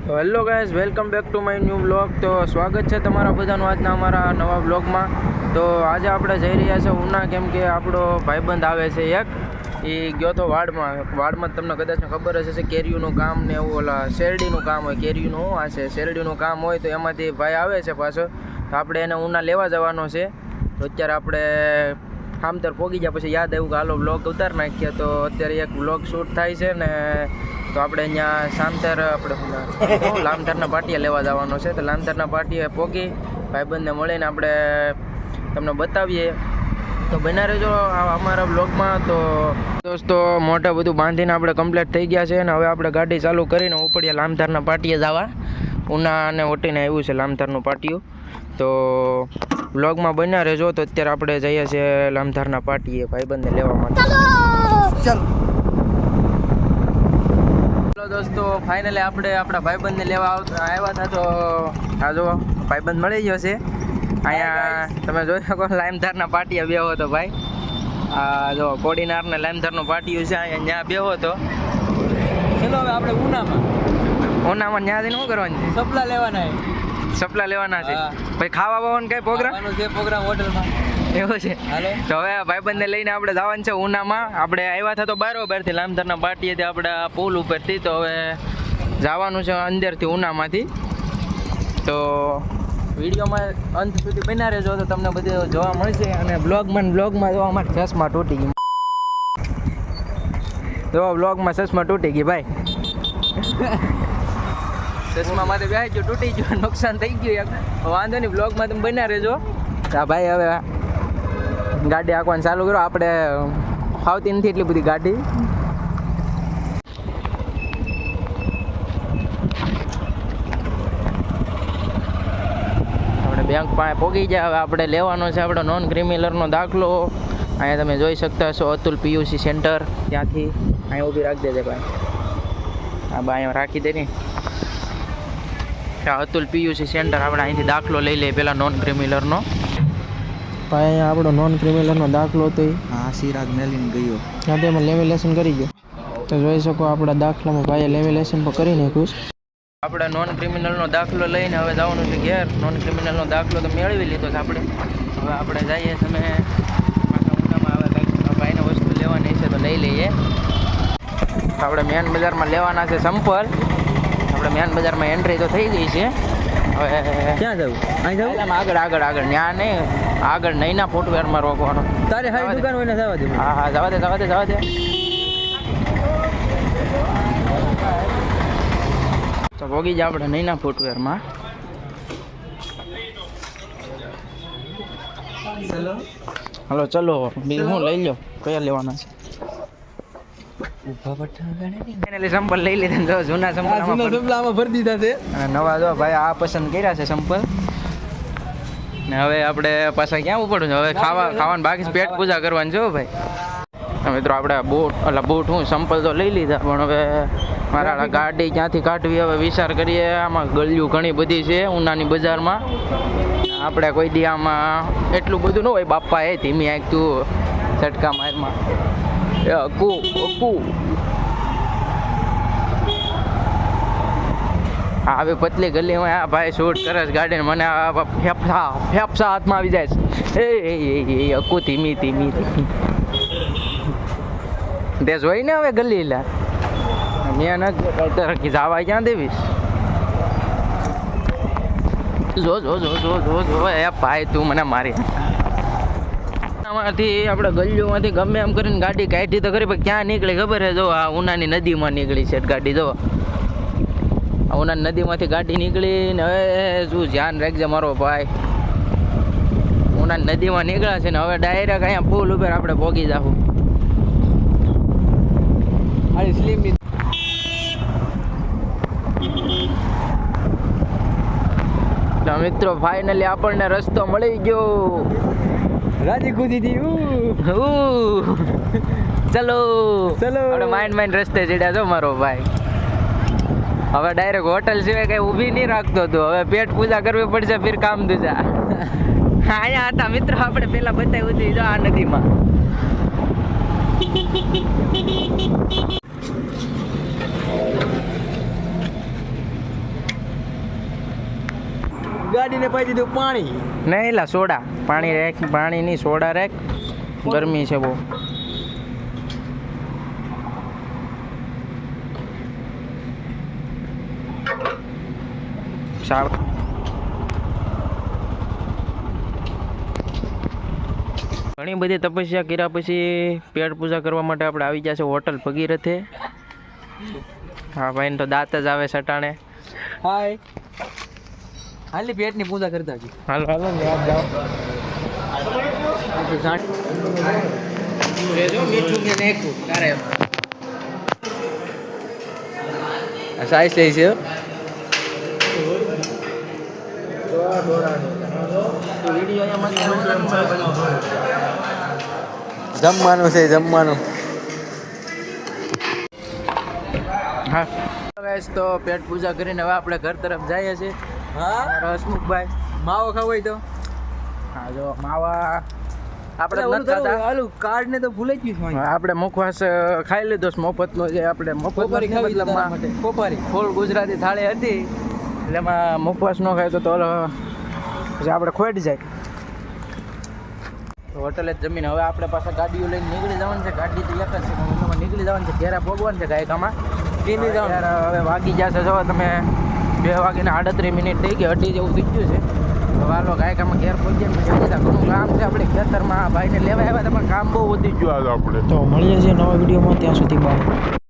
તો hello guys, welcome back to my new blog. તો સ્વાગત છે તમારા બધાનું આજના અમારા નવા બ્લોગમાં. તો આજે આપણે જઈ રહ્યા છીએ ઉના, કેમ કે આપણો ભાઈબંધ આવે છે એક. એ ગયો તો વાડમાં તમને કદાચ ખબર હશે છે કેરીઓનું કામ ને એવું, ઓલા શેરડીનું કામ હોય, કેરીઓનું શું આ છે શેરડીનું કામ હોય, તો એમાંથી ભાઈ આવે છે પાછો. તો આપણે એને ઉના લેવા જવાનો છે. તો અત્યારે આપણે સામતર પહોંચી ગયા પછી યાદ આવ્યું કે હાલો બ્લોગ ઉતાર નાખીએ. તો અત્યારે એક બ્લોગ શૂટ થાય છે ને, તો આપણે અહીંયા સામતર આપણે લામતરના પાટિયા લેવા જવાનો છે. તો લામતરના પાટિયા પહોંચી ભાઈબંધને મળીને આપણે તમને બતાવીએ. તો બના રહેજો અમારા બ્લોગમાં. તો દોસ્તો મોઢે બધું બાંધીને આપણે કમ્પ્લીટ થઈ ગયા છે, અને હવે આપણે ગાડી ચાલુ કરીને ઉપડ્યા લામતરના પાટિયા જવા. ઉનાને ઓટીને આવ્યું છે લામતરનું પાટિયું. તો બ્લોગમાં બન્યા રહેજો. તો અત્યારે આપણે જઈએ છીએ લામધારના પાટીએ ભાઈબંધને લેવા માટે. ચાલો દોસ્તો, ફાઇનલી આપણે આપણા ભાઈબંધને લેવા આવ્યા હતા. તો આ જો ભાઈબંધ મળી ગયો છે અહીંયા. તમે જોઈ શકો લામધારના પાટીએ બેહો હતો ભાઈ. આ જો કોડીનાર ને લામધારનું પાટિયું છે અહીંયા, ત્યાં બેહો હતો. ચલો હવે આપણે ઉનામાં ત્યાં જઈને શું કરવાનું છે? સપલા લેવાના સપલા લેવાના છે ભાઈ. ખાવા બાવાનું કઈ પ્રોગ્રામ છે? પ્રોગ્રામ હોટલમાં એવો છે. હાલો તો હવે ભાઈબંધને લઈને આપણે જવાનું છે ઉનામાં. આપણે આવ્યા હતા તો બારોબારથી લામધારના પાટીએથી આપણે પુલ ઉપરથી. તો હવે જવાનું છે અંદરથી ઉનામાંથી. તો વિડીયોમાં અંત સુધી બન્યા રહેજો તો તમને બધું જોવા મળશે. અને બ્લોગમાં જોવા માટે ચશ્મા તૂટી ગઈ. જો બ્લોગમાં ચશ્મા તૂટી ગઈ ભાઈ. ચશ્મા માટે બેસી ગયો, તૂટી ગયો, નુકસાન થઈ ગયું એક. વાંધો નહીં, બ્લોગમાં તમે બન્યા રહેજો. હા ભાઈ, હવે ગાડી હાંકવાનું ચાલુ કરો. આપણે ફાવતી નથી એટલી બધી ગાડી. આપણે બેંક પાસે પહોંચી ગયા. હવે આપણે લેવાનો છે આપણો નોન ક્રિમિનલનો દાખલો. અહીંયા તમે જોઈ શકતા હશો અતુલ પીયુસી સેન્ટર. ત્યાંથી અહીંયા ઊભી રાખી દેજે ભાઈ. હા ભાઈ, અહીંયા રાખી દે ને. Atul PUC centre. આપણે અહીંથી દાખલો લઈ લઈએ પહેલાં નોન ક્રિમિનલનો. ભાઈ અહીંયા આપણો નોન ક્રિમિનલનો દાખલો હતો. હા, સિરાગ મેલીને ગયો ત્યાં તો એમાં લેમિનેશન કરી ગયો. તો જોઈ શકો આપણા દાખલામાં ભાઈએ લેમિનેશન પણ કરી નાખ્યું. આપણે નોન ક્રિમિનલનો દાખલો લઈને હવે જવાનું છે ઘેર. નોન ક્રિમિનલનો દાખલો તો મેળવી લીધો છે આપણે. હવે આપણે જઈએ તમે પાછા ઉનામાં. હવે કંઈક ભાઈને વસ્તુ લેવાની છે તો લઈ લઈએ. આપણે મેન બજારમાં લેવાના છે સંપલ. આપણે મેન બજારમાં એન્ટ્રી તો થઈ ગઈ છે. હવે ક્યાં જવું? અહીં જવું? આગળ ત્યાં નહીં, આગળ નહીંના ફૂટવેરમાં રોકવાનો. તારે હારી દુકાન હોય ને જવા દે. હા, જવા દે. તો ભોગી જાય આપણે નહીંના ફૂટવેરમાં. હલો ચલો, બીજું હું લઈ લો. કયા લેવાના છે? સંપલ લઈ લીધા. જો જૂના સંપલ ભરી દીધા છે અને નવા જો ભાઈ આ પસંદ કર્યા છે સંપલ. ને હવે આપણે પાછા ક્યાં ઉપડું છે? હવે ખાવાનું બાકી પેટ પૂજા કરવાની છે ભાઈ. મિત્રો આપણે બૂટ હું સંપલ તો લઈ લીધા, પણ હવે મારા ગાડી ક્યાંથી કાઢવી હવે વિચાર કરીએ. આમાં ગળિયું ઘણી બધી છે ઉનાની બજારમાં. આપણે કોઈ દી આમાં એટલું બધું ન હોય. બાપા એ ધીમી આંખ તું ઝટકા મારમાં અકુ આવી પતલી ગલીમાં આ ભાઈ શૂટ કરે છે ગાડીને. મને ફેફસા હાથમાં આવી જાય છે. એ અકુ ધીમી તે જોઈ ને હવે ગલી લા મેં નથી જવા ક્યાં દેવીશ. જો એ ભાઈ તું મને મારી. માંથી આપણે ગલીઓમાંથી ગમે એમ કરીને ગાડી કાઢી તો કરી, પણ ક્યાં નીકળી ખબર છે? જો આ ઉનાની નદીમાં નીકળી છે ગાડી. જો આ ઉનાની નદીમાંથી ગાડી નીકળી ને હવે શું ધ્યાન રાખજે મારો ભાઈ. ઉનાની નદીમાં નીકળ્યા છે ને હવે ડાયરેક્ટ અહીંયા પુલ ઉપર આપણે પહોંચી જાવું. મિત્રો ફાઇનલી આપણને રસ્તો મળી ગયો. રાજી ખુદી થી ચલો આપણે માઇન્ડ રસ્તે ચડ્યા છો મારો ભાઈ. હવે ડાયરેક્ટ હોટલ સિવાય કઈ ઊભી નહીં રાખતો તું. હવે પેટ પૂજા કરવી પડશે, ફિર કામ દુજા. અહીંયા હતા મિત્રો આપણે પેલા બતાવ્યું હતું જો આ નદીમાં. ગાડીને પાઈ દીધું પાણી. નહીં એલા સોડા પાણી રેક પાણી નહીં સોડા રેક ગરમી છે બહુ સારું ઘણી બધી તપસ્યા કર્યા પછી પેટ પૂજા કરવા માટે આપણે આવી ગયા છે હોટલ ભગીરથે હા ભાઈ તો દાંત જ આવે સટાણે હાય હાલી પેટની પૂજા કરતા હતી. હાલો હાલો ને યાદ જાઓ મીઠું કે નાખ્યું તારે સાઈઝ લઈ છે જમવાનું છે જમવાનું. હા ગાઈસ તો પેટ પૂજા કરીને હવે આપણે ઘર તરફ જઈએ છીએ હા મારો હસમુખભાઈ માવો ખાવો હોય તો હા જો માવા આપણે ઓલું નથી ખાતા આલુ કાર્ડ ને તો ભૂલાઈ ગયું છે. આપણે મુખવાસ ખાઈ લીધો છે મફતનો જે આપણે મફત કોપારી ખાવી તારા મતલબમાં માટે. કોપારી ફૂલ ગુજરાતી થાળી હતી એટલે એમાં મુખવાસ ન ખાય તો ઓલો પછી આપણે ખોટ જાય તો હોટલે જ જમીને હવે આપણે પાછા ગાડીઓ લઈને નીકળી જવાનું છે ગાડી તો એક જ છે પણ એમાં નીકળી જવાનું છે ઘેરા ભોગવાનું છે ગાયકામાં કેની જવાનું? યાર હવે વાગી જશે જો તમે 2:38 થઈ ગઈ 2:30 જેવું થઈ ગયું છે તો વાલો ગાયકામાં ઘેર પહોંચીએ ને પછી બધા ઘણું કામ છે આપણે ખેતરમાં ભાઈને લેવા આવ્યા તમારે કામ બહુ વધી ગયું આજે આપણે તો મળીએ છીએ નવા વિડીયોમાં ત્યાં સુધી બાય.